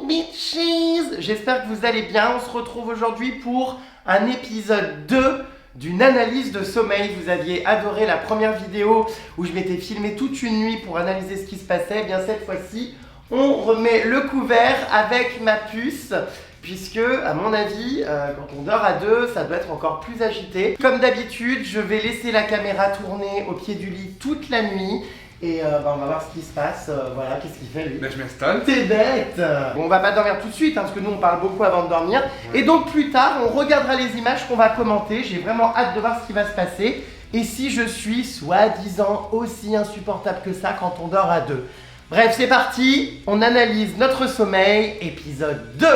bitches! J'espère que vous allez bien. On se retrouve aujourd'hui pour un épisode 2 d'une analyse de sommeil. Vous aviez adoré la première vidéo où je m'étais filmé toute une nuit pour analyser ce qui se passait. Eh bien cette fois-ci, on remet le couvert avec ma puce. Puisque, à mon avis, quand on dort à deux, ça doit être encore plus agité. Comme d'habitude, je vais laisser la caméra tourner au pied du lit toute la nuit. Et on va voir ce qui se passe. Voilà, qu'est-ce qu'il fait lui? Ben je m'installe. T'es bête! Bon, on va pas dormir tout de suite, hein, parce que nous on parle beaucoup avant de dormir. Ouais. Et donc plus tard, on regardera les images qu'on va commenter. J'ai vraiment hâte de voir ce qui va se passer. Et si je suis soi-disant aussi insupportable que ça quand on dort à deux. Bref, c'est parti, on analyse notre sommeil, épisode 2.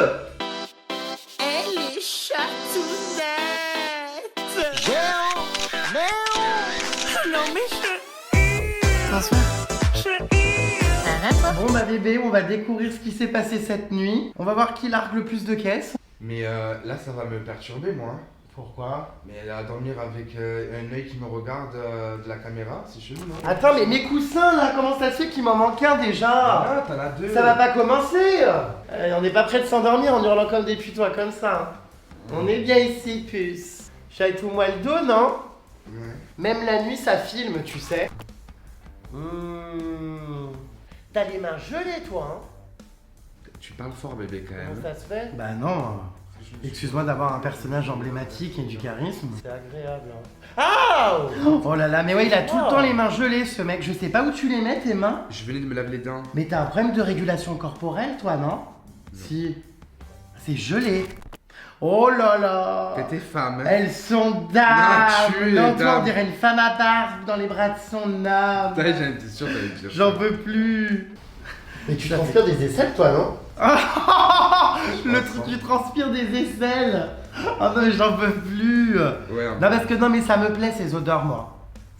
Elle est chatounette. Non mais Bonsoir. Arrête. Bon bah bébé, on va découvrir ce qui s'est passé cette nuit. On va voir qui largue le plus de caisses. Mais là ça va me perturber moi. Pourquoi? Mais elle a dormir avec un œil qui me regarde de la caméra, c'est chelou non? Attends, mais mes coussins là, comment ça se fait qu'il m'en manque un déjà? Ah, t'en as deux. Ça va pas commencer. On n'est pas prêt de s'endormir en hurlant comme des putois comme ça. On est bien ici, puce. Chaille-tout-moi le dos, non? Ouais. Même la nuit, ça filme, tu sais. T'as les mains gelées, toi, hein? Tu parles fort bébé quand même. Comment ça se fait? Bah non. Excuse-moi d'avoir un personnage emblématique et du charisme. C'est agréable, hein. Ah! Oh là là, mais ouais, il a tout le temps les mains gelées, ce mec. Je sais pas où tu les mets, tes mains. Je venais de me laver les dents. Mais t'as un problème de régulation corporelle, toi, non? Si. C'est gelé. Oh là là. T'étais femme. Hein. Elles sont dames. Non, toi, on dames. dirait une femme à barbe dans les bras de son âme. Putain, j'en étais sûr que t'allais dire. J'en peux plus. Mais tu transpires des aisselles, toi, non? Le truc, tu transpires des aisselles. Oh non, mais j'en peux plus. Ouais, Non, parce que non, mais ça me plaît ces odeurs, moi.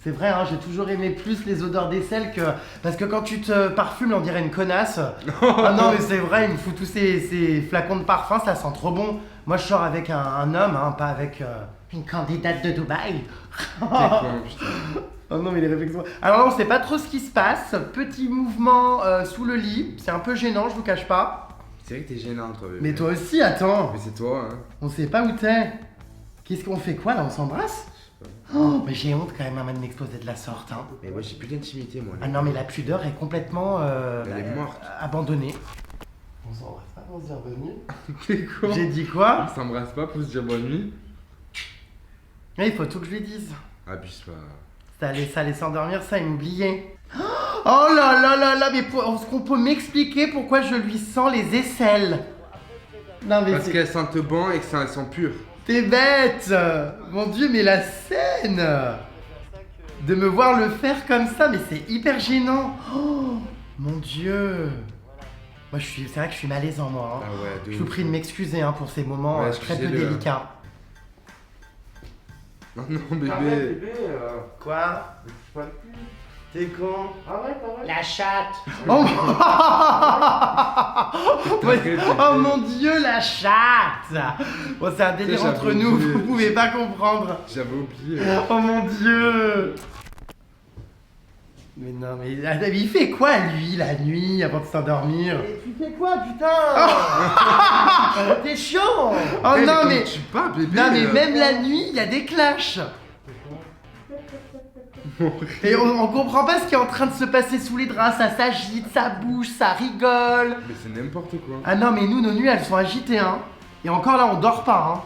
C'est vrai, hein, j'ai toujours aimé plus les odeurs d'aisselle que. Parce que quand tu te parfumes, on dirait une connasse. Ah non, mais c'est vrai, il me fout tous ces flacons de parfum, ça sent trop bon. Moi, je sors avec un homme, hein, pas avec une candidate de Dubaï. T'es con, putain. Oh non, mais les réflexions. Alors là, on sait pas trop ce qui se passe. Petit mouvement sous le lit. C'est un peu gênant, je vous cache pas. C'est vrai que t'es gênant toi bébé. Mais toi aussi, attends. Mais c'est toi hein. On sait pas où t'es. Qu'est-ce qu'on fait quoi là? On s'embrasse? Oh, mais j'ai honte quand même à m'exposer de la sorte. Hein. Mais moi j'ai plus d'intimité moi. Ah non, mais la pudeur est complètement Elle est morte. abandonnée. On s'embrasse pas pour se dire bonne nuit. T'es con. J'ai dit quoi? On s'embrasse pas pour se dire bonne nuit. Il faut tout que je lui dise. Abuse pas. Ça allait s'endormir, ça, il m'oubliait. Oh là là là là, mais est-ce qu'on peut m'expliquer pourquoi je lui sens les aisselles? Non mais Parce qu'elles sentent bon et qu'elles sont pures. T'es bête! Mon Dieu, mais la scène! De me voir le faire comme ça, mais c'est hyper gênant! Oh, mon Dieu! Moi, c'est vrai que je suis malaisant, moi. Hein. Ah ouais, Je vous prie de m'excuser hein, pour ces moments Ouais, très peu excusez-le. délicats. Non, non bébé. Arrête, bébé Quoi? T'es con? Arrête. La chatte! Oh, oh mon Dieu, la chatte! Bon, c'est un délire J'avais entre nous, oublié. vous pouvez pas comprendre. J'avais oublié. Oh mon Dieu! Mais non, mais il fait quoi lui la nuit avant de s'endormir? Mais tu fais quoi putain? T'es chiant! Oh Hey, non comment mais. tu parles bébé. Non mais même la nuit, il y a des clashs! Et on comprend pas ce qui est en train de se passer sous les draps, ça s'agite, ça bouge, ça rigole! Mais c'est n'importe quoi. Ah non mais nous, nos nuits elles sont agitées hein! Et encore là, on dort pas hein!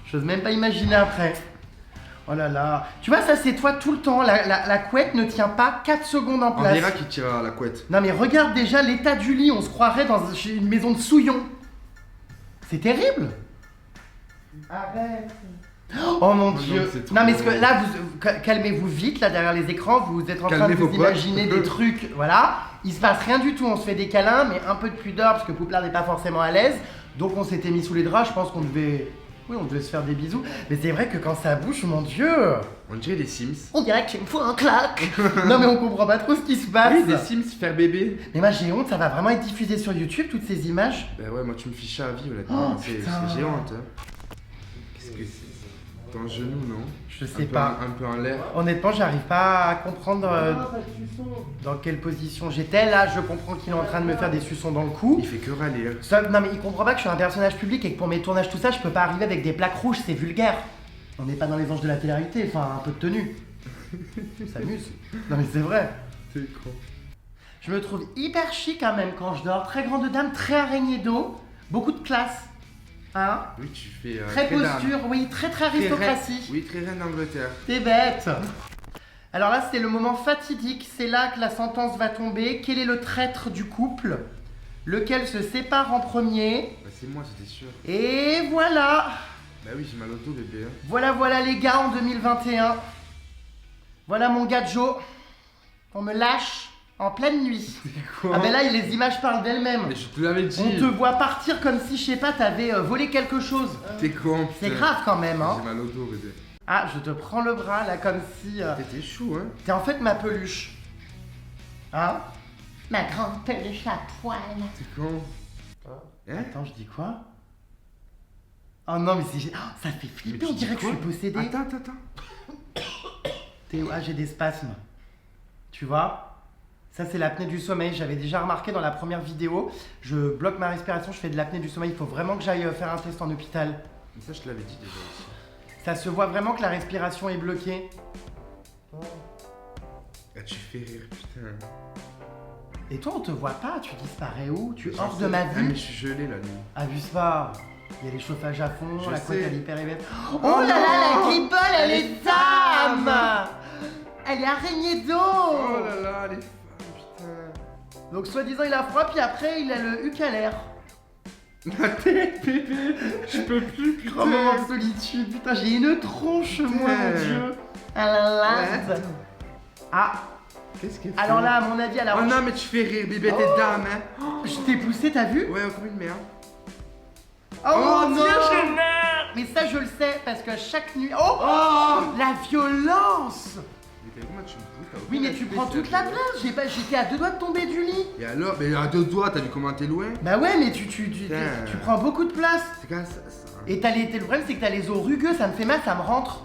J'ose même pas imaginer après. Oh là là. Tu vois, ça c'est toi tout le temps. La couette ne tient pas 4 secondes en On place. dira qu'il tire à la couette. Non mais regarde déjà l'état du lit. On se croirait chez une maison de souillons. C'est terrible. Arrête. Oh mon Dieu. non, c'est trop- Non mais parce que là, calmez-vous vite. Là derrière les écrans, vous êtes en train de Calmez vous vos potes. imaginer des trucs. Voilà. Il se passe rien du tout. On se fait des câlins, mais un peu de pudeur parce que Poupard n'est pas forcément à l'aise. Donc on s'était mis sous les draps. Je pense qu'on devait... Oui, on devait se faire des bisous. Mais c'est vrai que quand ça bouge, mon Dieu. On dirait des Sims. On dirait que tu me fous un claque. Non mais on comprend pas trop ce qui se passe. Oui, des Sims faire bébé. Mais moi j'ai honte, ça va vraiment être diffusé sur YouTube toutes ces images. Bah ouais, moi tu me fiches à vie honnêtement. Oh, C'est putain. j'ai honte. Hein. Qu'est-ce que c'est? Ton genou, non? Je sais pas. Un peu en l'air. Honnêtement, j'arrive pas à comprendre dans quelle position j'étais. Là, je comprends qu'il est en train de me faire des suçons dans le cou. Il fait que râler. Non, mais il comprend pas que je suis un personnage public et que pour mes tournages, tout ça, je peux pas arriver avec des plaques rouges, c'est vulgaire. On n'est pas dans les anges de la télé-réalité, enfin, un peu de tenue. On s'amuse. Non, mais c'est vrai. C'est con. Je me trouve hyper chic quand même quand je dors. Très grande dame, très araignée d'eau, beaucoup de classe. Hein? Oui, tu fais. Très posture, oui, très aristocratie. Oui, très reine d'Angleterre. T'es bête. Alors là, c'est le moment fatidique. C'est là que la sentence va tomber. Quel est le traître du couple? Lequel se sépare en premier? Bah, c'est moi, c'était sûr. Et voilà. Bah oui, j'ai mal au dos, bébé. Hein. Voilà les gars en 2021. Voilà mon gars Joe. On me lâche en pleine nuit. Quoi? Ah ben là, les images parlent d'elles-mêmes. Mais je te l'avais dit. On te voit partir comme si, je sais pas, t'avais volé quelque chose. T'es con, C'est putain. grave quand même, hein. J'ai mal au dos, bébé. Ah, je te prends le bras là comme si... T'étais chou, hein. T'es en fait ma peluche. Hein? Ma grande peluche à poil. T'es con. Hein? Attends, je dis quoi? Oh non, mais c'est... Oh, ça fait flipper, Mais tu on dirait dis que je suis quoi? possédé. Attends. Ah, j'ai des spasmes. Tu vois? Ça, c'est l'apnée du sommeil. J'avais déjà remarqué dans la première vidéo. Je bloque ma respiration, je fais de l'apnée du sommeil. Il faut vraiment que j'aille faire un test en hôpital. Mais ça, je te l'avais dit déjà aussi. Ça se voit vraiment que la respiration est bloquée. Ah, tu fais rire, putain. Et toi, on te voit pas. Tu disparais où? Tu es J'en hors sais. de ma Ah, mais vue. je suis gelé la nuit. Abuse pas. Il y a les chauffages à fond, Je la couette sais. elle est hyper éveillée. Oh là là, la guibole, elle est dame. Elle est araignée d'eau. Oh là là, les femmes, putain. Donc soi-disant il a froid, puis après il a le huc à l'air. Ma tête, bébé. Je peux plus, putain. Grand moment de solitude, putain j'ai une tronche moi mon dieu. Ah là là. Ouais. Ah, Qu'est-ce qu'elle fait? alors là à mon avis elle a... Oh non, mais tu fais rire, bébé, t'es dame, hein. Je t'ai poussé, t'as vu? Ouais, comme une merde. Oh, Oh mon dieu, non. je meurs. Mais ça je le sais parce que chaque nuit... Oh, la violence. Mais t'as vu, moi, tu me pousses, t'as Oui aucun mais tu respect, prends toute la sérieux. place, j'étais à 2 doigts de tomber du lit. Et alors? Mais à 2 doigts, t'as vu comment t'es loin? Bah ouais mais tu prends beaucoup de place. C'est quoi ça? Et le problème c'est que t'as les os rugueux, ça me fait mal, ça me rentre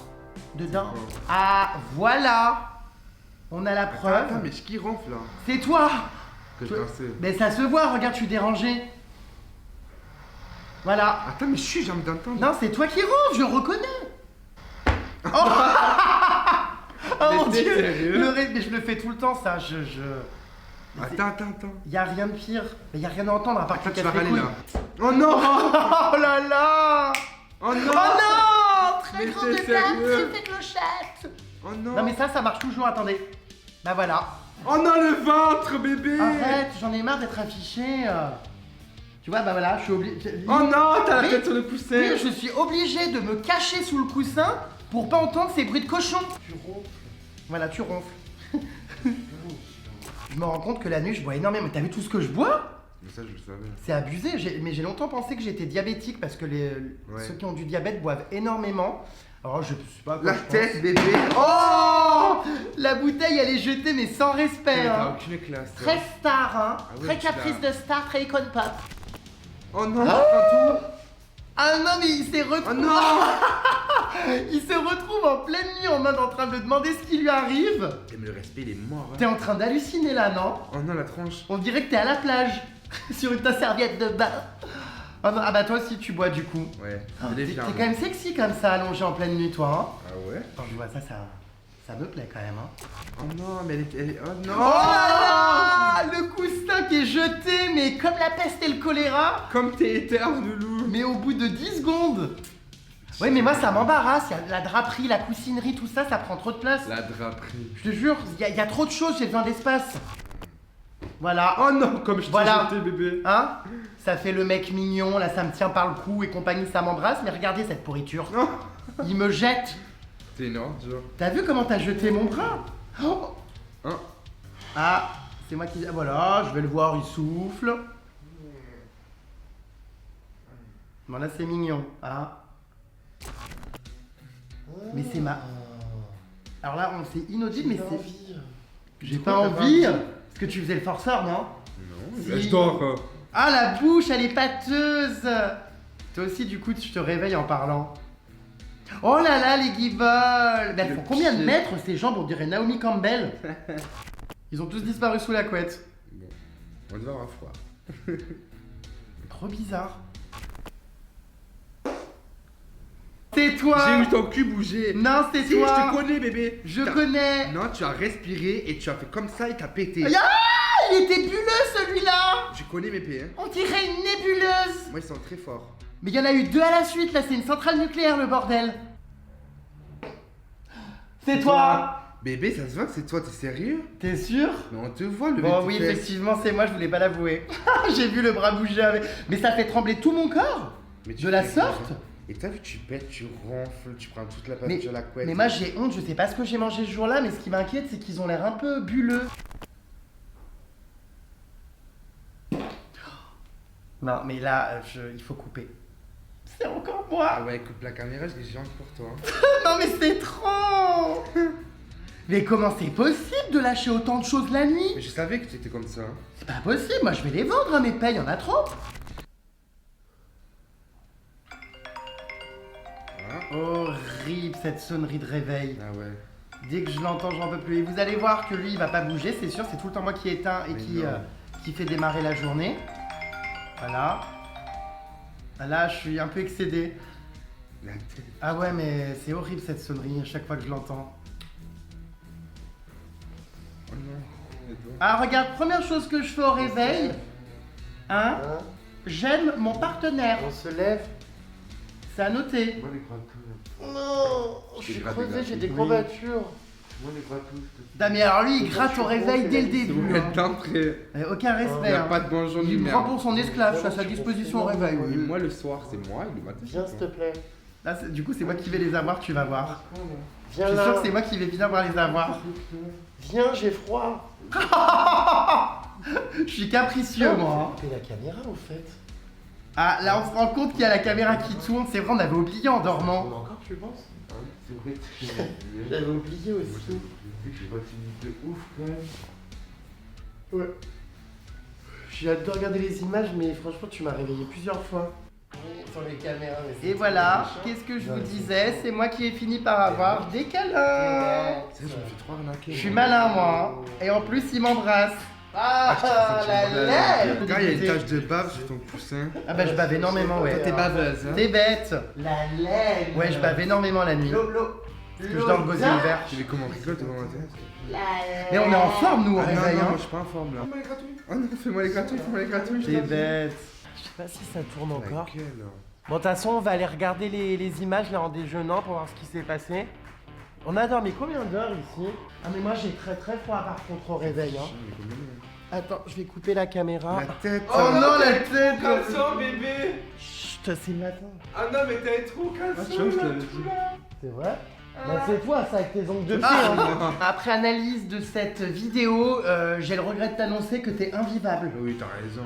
dedans. D'accord. Ah voilà. On a la preuve. Attends, mais ce qui ronfle là? C'est toi. Que je dansais. Mais ça se voit, regarde, je suis dérangé. Voilà. Attends, mais je suis, j'ai envie d'entendre. Non, c'est toi qui ronfle, je reconnais. Oh, oh mon Mais t'es dieu. sérieux? Mais je le fais tout le temps ça, Attends. Y a rien de pire. Mais y a rien à entendre à part que Attends, tu tu vas casses les râler couilles. là. Oh non! Oh là là. Oh non! Oh non. Très Mais grande t'es dame, sérieux? très clochette. Oh non! Non mais ça marche toujours, attendez. Bah voilà. Oh non, le ventre, bébé! Arrête, j'en ai marre d'être affiché. Tu vois, bah voilà, je suis obligé. Oh non, t'as la Oui. tête sur le coussin! Oui, je suis obligé de me cacher sous le coussin pour pas entendre ces bruits de cochon. Tu ronfles. Voilà, tu ronfles. Je me rends compte que la nuit, je bois énormément. Mais t'as vu tout ce que je bois? Mais ça, je le savais. C'est abusé. Mais j'ai longtemps pensé que j'étais diabétique parce que ceux qui ont du diabète boivent énormément. Alors, je sais pas quoi La je pense. tête, bébé! Oh, la bouteille, elle est jetée, mais sans respect. Mais t'as Hein. aucune classe. toi. Très star, hein. Ah ouais, Très tu caprice l'as. de star, très icône pop. Oh non, je prends tout! Ah non, mais il s'est Oh retrouvé. non! Il se retrouve en pleine nuit en mode en train de demander ce qui lui arrive. Eh, mais le respect, il est mort. T'es Hein. en train d'halluciner là, non? Oh non, la tronche. On dirait que t'es à la plage, sur ta serviette de bain. Oh non, ah bah toi aussi tu bois du coup. Ouais, Oh, c'est t'es défiant. quand même sexy comme ça, allongé en pleine nuit, toi. Hein. Ah ouais? Quand je vois ça, ça me plaît quand même. Hein. Oh non, mais elle est. Oh non! Oh là là, le coussin qui est jeté, mais comme la peste et le choléra, Comme t'es éterne, loulou! mais au bout de 10 secondes. Ouais, mais moi ça m'embarrasse, y a la draperie, la coussinerie, tout ça, ça prend trop de place. La draperie. Je te jure, y a trop de choses, j'ai besoin d'espace. Voilà. Oh non, comme je t'ai Voilà. jeté, bébé! Hein? Ça fait le mec mignon, là ça me tient par le cou et compagnie, ça m'embrasse, mais regardez cette pourriture. Non! Il me jette. T'es une ordure. T'as vu comment t'as jeté mon bras? Oh. Hein? Ah, c'est moi qui... ah, voilà, je vais le voir, il souffle. Bon là c'est mignon. Ah. Mais c'est ma... Alors là, c'est inaudible, mais c'est... J'ai pas Pourquoi t'as envie. pas envie Parce que tu faisais le forceur, non? Non, Si. je dors. Ah, la bouche, elle est pâteuse. Toi aussi, du coup, tu te réveilles en parlant. Oh là là, les guibolles. Mais elles Le font combien de pied. mètres ces jambes? On dirait Naomi Campbell. Ils ont tous disparu sous la couette. Bon, on devait avoir froid. Trop bizarre. C'est toi. J'ai eu ton cul bouger. Non, c'est Si, toi. je te connais, bébé. Je T'as- connais. Non, tu as respiré et tu as fait comme ça et t'as pété. Ah, il était bulleux celui-là. Je connais mes P, hein. On dirait une nébuleuse. Moi, ils sont très forts. Mais il y en a eu 2 à la suite, là, c'est une centrale nucléaire, le bordel. C'est toi. Bébé, ça se voit que c'est toi, t'es sérieux? T'es sûr? Mais on te voit, le Bon, oui, effectivement, c'est moi, je voulais pas l'avouer. J'ai vu le bras bouger avec... Mais ça fait trembler tout mon corps. Mais tu De la fais quoi, sorte. hein? Et t'as vu, tu pètes, tu ronfles, tu prends toute la Mais, pâte sur la couette. mais moi, j'ai honte, je sais pas ce que j'ai mangé ce jour-là, mais ce qui m'inquiète, c'est qu'ils ont l'air un peu bulleux. Non, mais là, il faut couper. C'est encore moi. Ah ouais, coupe la caméra, je l'ai pour toi. Hein. Non mais c'est trop. Mais comment c'est possible de lâcher autant de choses la nuit? Mais je savais que tu étais comme ça. Hein. C'est pas possible, moi je vais les vendre à mes payes, y'en a trop. Voilà. Horrible cette sonnerie de réveil. Ah ouais. Dès que je l'entends, j'en peux plus. Et vous allez voir que lui, il va pas bouger, c'est sûr, c'est tout le temps moi qui éteins et Mais qui, non. qui fait démarrer la journée. Voilà. Ah, là, je suis un peu excédé. La tête. Ah ouais, mais c'est horrible cette sonnerie à chaque fois que je l'entends. Oh non. Mais bon. Ah, regarde, première chose que je fais au réveil, hein, Hein? j'aime mon partenaire. On se lève. C'est à noter. Moi, les gratouilles. Non, je J'ai suis gratté, creusé, gratté. j'ai des Oui. courbatures. Moi, les gratouilles. Mais alors lui, il gratte au réveil dès le C'est début. vous hein. êtes d'entrée. Aucun Il respect. n'y a hein. pas de bonjour ni Il me merde. prend pour son esclave, je suis à sa disposition au réveil. Oui, oui. moi, le soir, c'est moi, et le matin, Viens c'est s'il te toi. plaît. Là, du coup, c'est moi qui vais les avoir, tu vas voir. Je Viens suis là. sûr que c'est moi qui vais bien voir les avoir. Viens, j'ai froid. Je suis capricieux, moi. hein. Coupez la caméra au fait. Ah, là, on se rend compte qu'il y a la caméra qui tourne. C'est vrai, on avait oublié en On dormant. a encore, tu penses? C'est vrai que j'ai J'avais oublié aussi. j'ai pas fini de ouf quand même. Ouais. J'ai hâte de regarder les images, mais franchement, tu m'as réveillé plusieurs fois. Sur les caméras. Mais c'est Et voilà, méchant. qu'est-ce que je vous Ouais, disais? C'est moi qui ai fini par avoir des câlins. C'est vrai, je me fais trop arnaquer. Je suis malin, moi. hein. Et en plus, il m'embrasse. Ah, la lèvre. Quand il y a une tache de bave sur ton coussin. Ah bah, je bave énormément, ouais. T'es baveuse, hein. T'es bête. La laine. Ouais, je bave énormément la nuit. Parce que je dors le gosier ouvert. Tu fais comment rigole devant ma tête? Mais on est en forme, nous, au Ah non, réveil. non, hein. moi je suis pas en forme là. Fais-moi les gratouilles. Oh non, fais-moi les gratouilles, fais-moi les gratouilles. T'es bête. Je sais pas si ça tourne encore. Laquelle? Bon, de toute façon, on va aller regarder les images là en déjeunant pour voir ce qui s'est passé. On a dormi combien d'heures ici? Ah, mais moi j'ai très très froid par contre au réveil. Hein. Attends, je vais couper la caméra. La tête. Oh non, la tête. Caleçon, bébé! Chut, c'est le matin. Ah non, mais t'es trop caleçon, là, tout là! C'est vrai? Bah, c'est toi ça avec tes ongles de pied. Ah. hein. Après analyse de cette vidéo, j'ai le regret de t'annoncer que t'es invivable. Oui, t'as raison.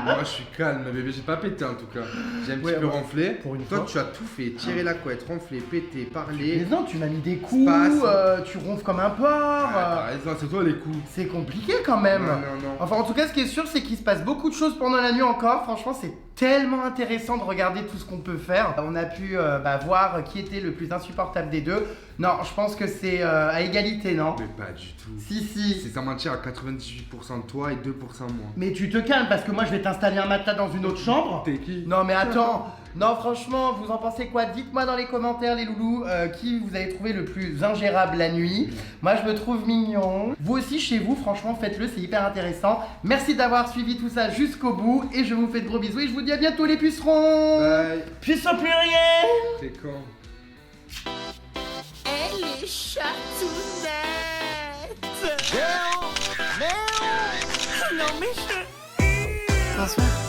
Moi je suis calme, bébé, j'ai pas pété en tout cas. J'ai un petit Ouais, peu ouais. ronflé. Pour une Toi, fois. tu as tout fait, tirer la couette, ronfler, péter, Mais parler. non, tu m'as mis des coups, Space. tu ronfles comme un porc. Ah, t'as raison, c'est toi les coups. C'est compliqué quand même. Non, non, non. Enfin, en tout cas, ce qui est sûr, c'est qu'il se passe beaucoup de choses pendant la nuit encore. Franchement, c'est tellement intéressant de regarder tout ce qu'on peut faire. On a pu voir qui était le plus insupportable des deux. Non, je pense que c'est à égalité, non? Mais pas du tout. Si, si. C'est sans mentir à 98% de toi et 2% moi. Mais tu te calmes parce que moi, je vais t'installer un matelas dans une autre chambre. T'es qui? Non, mais attends. Non, franchement, vous en pensez quoi? Dites-moi dans les commentaires, les loulous, qui vous avez trouvé le plus ingérable la nuit. Moi, je me trouve mignon. Vous aussi, chez vous, franchement, faites-le, c'est hyper intéressant. Merci d'avoir suivi tout ça jusqu'au bout. Et je vous fais de gros bisous et je vous dis à bientôt, les pucerons. Bye. Puce au pluriel. T'es con. Elle est chatounette. Non mais je... Bonsoir.